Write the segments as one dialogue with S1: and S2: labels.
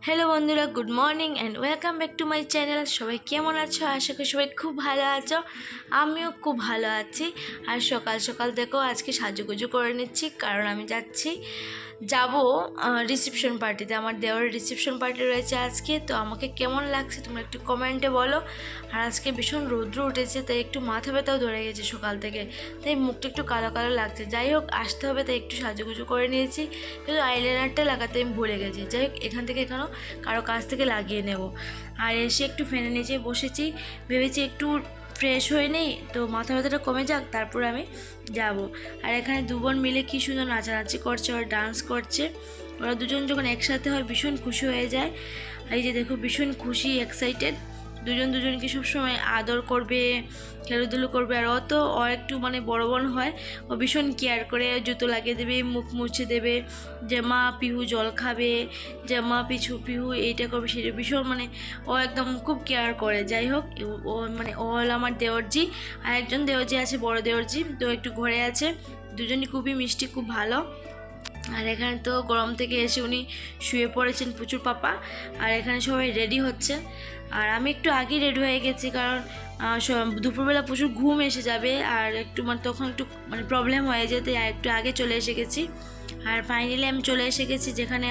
S1: Hello বন্ধুরা, good morning and welcome back to my channel. সবাই কেমন আছো? আশা করি সবাই খুব ভালো আছো। আমিও খুব ভালো আছি। আর সকাল সকাল দেখো আজকে সাজুগুজু করে নিচ্ছি, কারণ আমি যাব রিসেপশন পার্টিতে। আমার দেওয়ার রিসেপশন পার্টি রয়েছে আজকে। তো আমাকে কেমন লাগছে তোমরা একটু কমেন্টে বলো। আর আজকে ভীষণ রৌদ্র উঠেছে, তাই একটু মাথা ব্যথাও ধরে গেছে সকাল থেকে, তাই মুখটা একটু কালো কালো লাগছে। যাই হোক, আসতে হবে তাই একটু সাজুগুজু করে নিয়েছি, কিন্তু আইলাইনারটা লাগাতে আমি ভুলে গেছি। যাই হোক, এখান থেকে এখানেও কারো কাছ থেকে লাগিয়ে নেব। আর এসে একটু ফ্যানের নিচে বসেছি, ভেবেছি একটু ফ্রেশ হয়ে নেই, তো মাথা ব্যথাটা কমে যাক, তারপর আমি যাব। আর এখানে দু বোন মিলে কী সুন্দর নাচানাচি করছে, ওরা ডান্স করছে। ওরা দুজন যখন একসাথে হয় ভীষণ খুশি হয়ে যায়। এই যে দেখো, ভীষণ খুশি, এক্সাইটেড। দুজন দুজনকে সবসময় আদর করবে, খেলাধুলো করবে। আর ও একটু বড় বোন হয়, ও ভীষণ কেয়ার করে, জুতো লাগিয়ে দেবে, মুখ মুছে দেবে, যে মা পিহু জল খাবে, যে মা পিহু এইটা করবে সেটা, ভীষণ ও একদম খুব কেয়ার করে। যাই হোক, ও হলো আমার দেওরজি। আর একজন দেওরজি আছে, বড় দেওরজি, তো একটু ঘরে আছে। দুজনই খুবই মিষ্টি, খুব ভালো। আর এখানে তো গরম থেকে এসে উনি শুয়ে পড়েছেন, প্রচুর পাপা। আর এখানে সবাই রেডি হচ্ছে। আর আমি একটু আগেই রেডি হয়ে গেছি, কারণ দুপুরবেলা প্রচুর ঘুম এসে যাবে, আর একটু তখন একটু প্রবলেম হয়ে যেতে, আর একটু আগে চলে এসে গেছি। আর ফাইনালি আমি চলে এসে গেছি যেখানে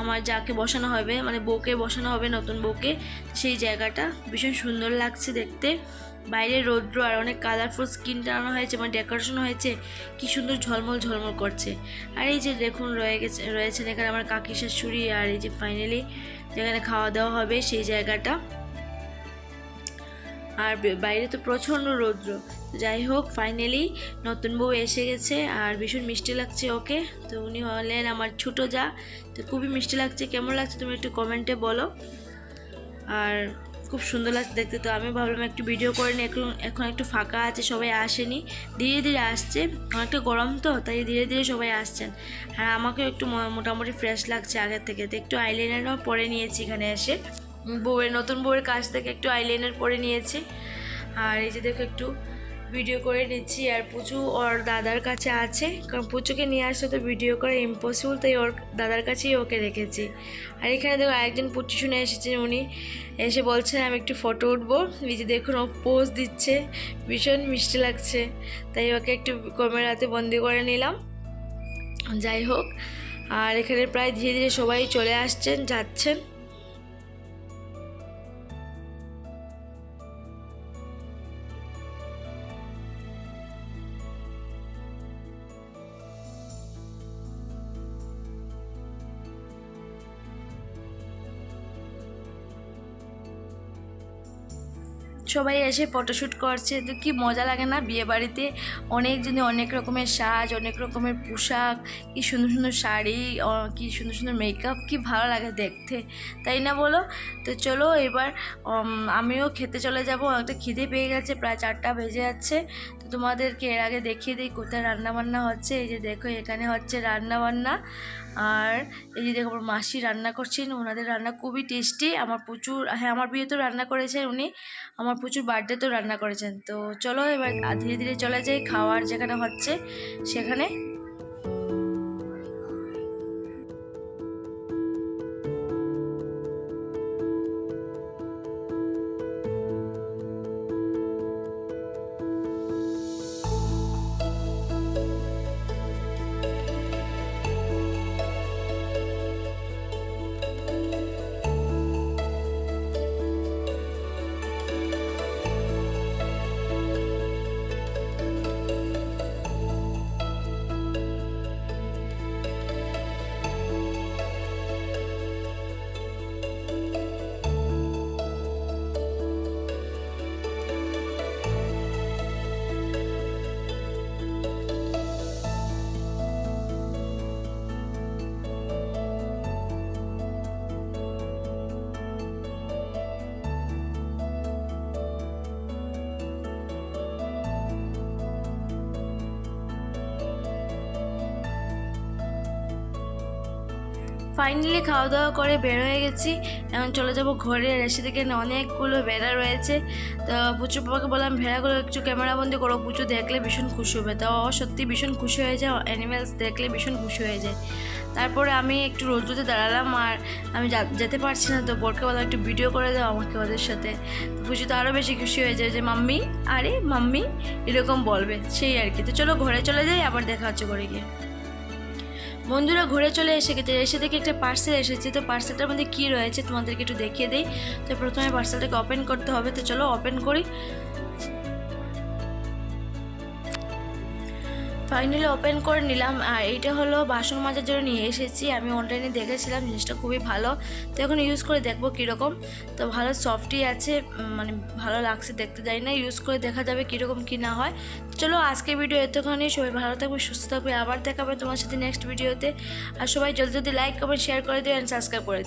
S1: আমার যাকে বসানো হবে, বউকে বসানো হবে, নতুন বউকে। সেই জায়গাটা ভীষণ সুন্দর লাগছে দেখতে। বাইরে রৌদ্র, আর অনেক কালারফুল স্কিন টানানো হয়েছে, ডেকোরেশন হয়েছে, কি সুন্দর ঝলমল ঝলমল করছে। আর এই যে দেখুন রয়েছেন এখানে আমার কাকি শাশুড়ি। আর এই যে ফাইনালি যেখানে খাওয়া দাওয়া হবে সেই জায়গাটা। আর বাইরে তো প্রচণ্ড রৌদ্র। যাই হোক, ফাইনালি নতুন বউ এসে গেছে, আর ভীষণ মিষ্টি লাগছে ওকে। তো উনি হলেন আমার ছোটো যা। তো খুবই মিষ্টি লাগছে। কেমন লাগছে তুমি একটু কমেন্টে বলো। আর খুব সুন্দর লাগছে দেখতে। তো আমি ভাবলাম একটু ভিডিও করে নিই। এখন একটু ফাঁকা আছে, সবাই আসেনি, ধীরে ধীরে আসছে। অনেকটা গরম তো, তাই ধীরে ধীরে সবাই আসছেন। আর আমাকেও একটু মোটামুটি ফ্রেশ লাগছে আগের থেকে। তো একটু আইলাইনারও পরে নিয়েছি এখানে এসে, নতুন বউয়ের কাছ থেকে একটু আইলাইনার পরে নিয়েছি। আর এই যে দেখো, একটু ভিডিও করে নিচ্ছি। আর পুচু ওর দাদার কাছে আছে, কারণ পুচুকে নিয়ে আসলে তো ভিডিও করা ইম্পসিবল, তাই ওর দাদার কাছেই ওকে রেখেছি। আর এখানে দেখো আরেকজন পুচু শুনে এসেছেন, উনি এসে বলছেন আমি একটু ফটো উঠবো। এই যে দেখুন, ও পোজ দিচ্ছে, ভীষণ মিষ্টি লাগছে, তাই ওকে একটু ক্যামেরাতে বন্দি করে নিলাম। যাই হোক, আর এখানে প্রায় ধীরে ধীরে সবাই চলে আসছেন, যাচ্ছেন। সবাই এসে ফটোশ্যুট করছে। তো কি মজা লাগে না, বিয়ে বাড়িতে অনেকজনে অনেক রকমের সাজ, অনেক রকমের পোশাক, কি সুন্দর সুন্দর শাড়ি, কি সুন্দর সুন্দর মেকআপ, কি ভালো লাগে দেখতে, তাই না বলো? তো চলো এবার আমিও খেতে চলে যাব। একটা খিদে পেয়ে গেছে, প্রায় 4টা বেজে যাচ্ছে। তো তোমাদেরকে এর আগে দেখিয়ে দিই কোথায় রান্নাবান্না হচ্ছে। এই যে দেখো, এখানে হচ্ছে রান্নাবান্না। আর এই যে দেখো, আমার মাসি রান্না করছেন, ওনাদের রান্না খুবই টেস্টি। আমার বিয়েতেও রান্না করেছেন উনি, আমার প্রচুর বার্থডেতেও রান্না করেছেন। তো চলো এবার ধীরে ধীরে চলে যাই খাওয়ার যেখানে হচ্ছে সেখানে। ফাইনালি খাওয়া দাওয়া করে বের হয়ে গেছি। এখন চলে যাবো ঘরে। এসে থেকে অনেকগুলো ভেড়া রয়েছে। তো পুচু বাবাকে বললাম ভেড়াগুলো একটু ক্যামেরাবন্দি করো, পুচু দেখলে ভীষণ খুশি হবে। তো সত্যি ভীষণ খুশি হয়ে যায়, অ্যানিমেলস দেখলে ভীষণ খুশি হয়ে যায়। তারপরে আমি একটু রোদ্রুতে দাঁড়ালাম, আর আমি যেতে পারছি না, তো বোরকে বললাম একটু ভিডিও করে দাও আমাকে ওদের সাথে। তো পুচু তো আরও বেশি খুশি হয়ে যায় যে মাম্মি, আরে মাম্মি এরকম বলবে, সেই আর কি। তো চলো ঘরে চলে যাই, আবার দেখা হচ্ছে ঘরে গিয়ে। বন্ধুরা ঘুরে চলে এসে গেছে, এসে দেখি একটা পার্সেল এসেছে। তো পার্সেলটার মধ্যে কী রয়েছে তোমাদেরকে একটু দেখিয়ে দিই। তো প্রথমে পার্সেলটাকে ওপেন করতে হবে, তো চলো ওপেন করি। ফাইনালি ওপেন করে নিলাম। আর এইটা হলো বাসন মাজার জন্য নিয়ে এসেছি। আমি অনলাইনে দেখেছিলাম, জিনিসটা খুবই ভালো। তো এখন ইউজ করে দেখবো কীরকম। তো ভালো সফটই আছে, মানে ভালো লাগছে দেখতে, যাই না ইউজ করে দেখা যাবে কীরকম কী না হয়। চলো আজকে ভিডিও এতখানি। সবাই ভালো থাকবে, সুস্থ থাকবে, আবার দেখাবে তোমার সাথে নেক্সট ভিডিওতে। আর সবাই জলদি জলদি লাইক কমেন্ট শেয়ার করে দিও অ্যান্ড সাবস্ক্রাইব করে দিও।